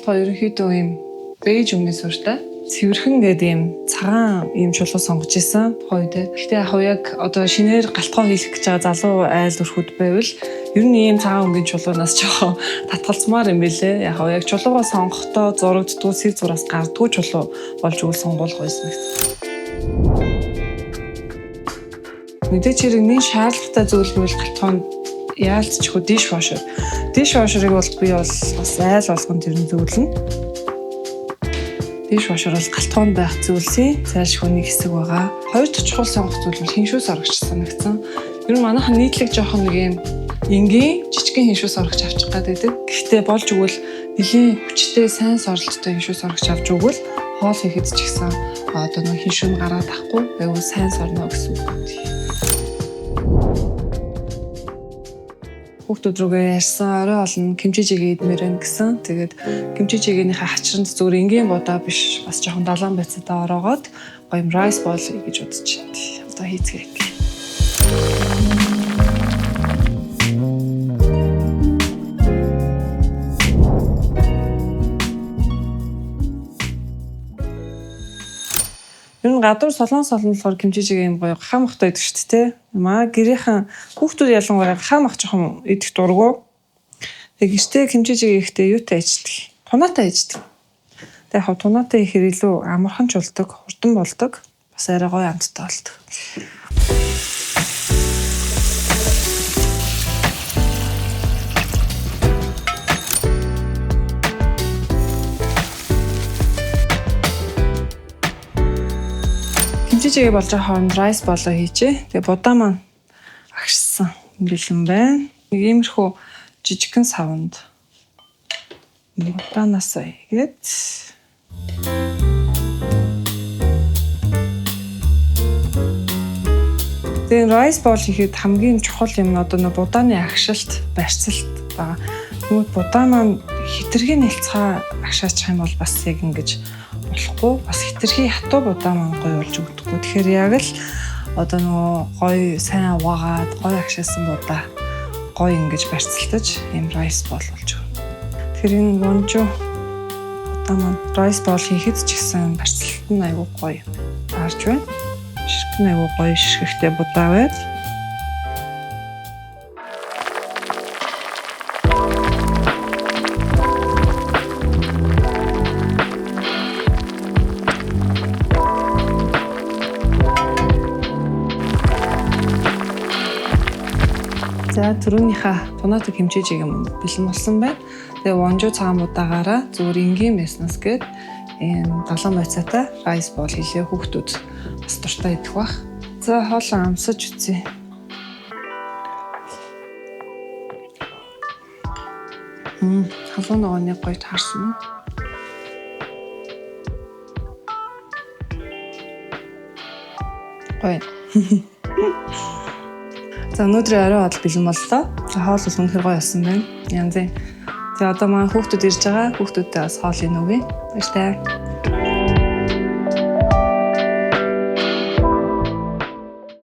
шалгалтаа ерөнхийдөө ийм бэж өмнөс сууртай. Цэвэрхэн гэдэг ийм цагаан ийм чулуу сонгож исэн тухайн үед. Гэхдээ яг одоо шинээр галтгоо хийх гэж байгаа залуу айл өрхөд байвал ер нь ийм цагаан өнгийн чулуунаас жоохон татгалзмаар юм билээ. Яг чулуугаа сонгохдоо зурагддгүй сэр зураас гардгүй чулуу болж үл сонгуулах байсан гэсэн. Мэдээч хэрэгний шаардлагатай зүйл нь галтгоонд яалтчихгүй dishwasher. Dishwasher-ыг бол би бол бас айл болгонд ер нь зөвлөнө. Dishwasher бол галтгоонд байх зүйлсийн зайлшгүй нэг хэсэг байгаа. Хоёр дахь чухал сонгох зүйл бол хиншүү сорогч санагдсан. Ер нь манайхан нийтлэг жоохон нэг юм энгийн жижигхэн хиншүү сорогч авчих гэдэг. Гэхдээ болж өгвөл нэлийн хүчтэй сайн соролттой хиншүү сорогч авч өгвөл хоол хийхэд ч гэсэн одоо нэг хиншүү нь гараад ахгүй байвал сайн сорно гэсэн үг. Хүүхдүүд рүүгээ ярьсан орой олон кимчижиг идмээр байна гэсэн. Тэгээд кимчижигийнхээ хачиранд зүгээр энгийн бодоо биш бас жоохон далайн байцаатай ороогоод гоё юм rice bowl гэж бодож байна. Одоо хийцгээе. Ер нь гадуур солонлохоор кимчижиг юм гоё хам ахтай идэх шүү дээ. Маа гэрийнхэн хүүхдүүд ялангуяа хам ах жоохон идэх дургу. Тэг гэртээ кимчижиг ихдээ юутай ичдэг? Тунаатай ичдэг. Тэг яг тунаатай ихээр илүү амархан ч болдог, хурдан болдог. Бас арай гоё амттай болдог. Кимчижиг болж байгаа хооронд rice болоо хийжээ. Тэгээ будаа маань агшсан бэлэн байна. Нэг иймэрхүү жижигхэн савнд будаанаас игээд тэгээ rice bowl хийхэд хамгийн чухал юм нь одоо нэг будааны агшилт, барьцалт байгаа. Тэгмээ будаа маань хэтэрхий нэлцгаа агшаачих юм бол бас яг ингэж болохгүй. Бас хэтэрхий хатуу будаа маань гоё болж өгдөггүй. Тэгэхээр яг л одоо нөгөө гоё сайн угаагаад гоё агшаасан будаа гоё ингэж барьцалтаж ийм rice bowl болж өгнө. Тэгэхээр энэ вонжо будаа маань rice bowl хийхэд ч гэсэн барьцалт нь айгүй гоё таарч байна. Шишгэн айгүй гоё шишгэхтэй будаа байл. За түрүүнийхээ тунаатай кимчижиг юм бэлэн болсон байна. Тэгээ вонжо цагаан будаагаараа зүгээр энгийн байснаас гээд ийм далайн байцаатай rice bowl хийлээ. Хүүхдүүд бас дуртай идэх бах. За хоолоо амсаж үзье. Халуун ногооны гоё таарсан. Гоё. За өнөөдрийн орой бодол бэлэн боллоо. За хоол бол үнэхээр гоё болсон байна. Янзын. За одоо маань хүүхдүүд ирж байгаа. Хүүхдүүдтэй бас хоол ийн үгүй. Баяртай.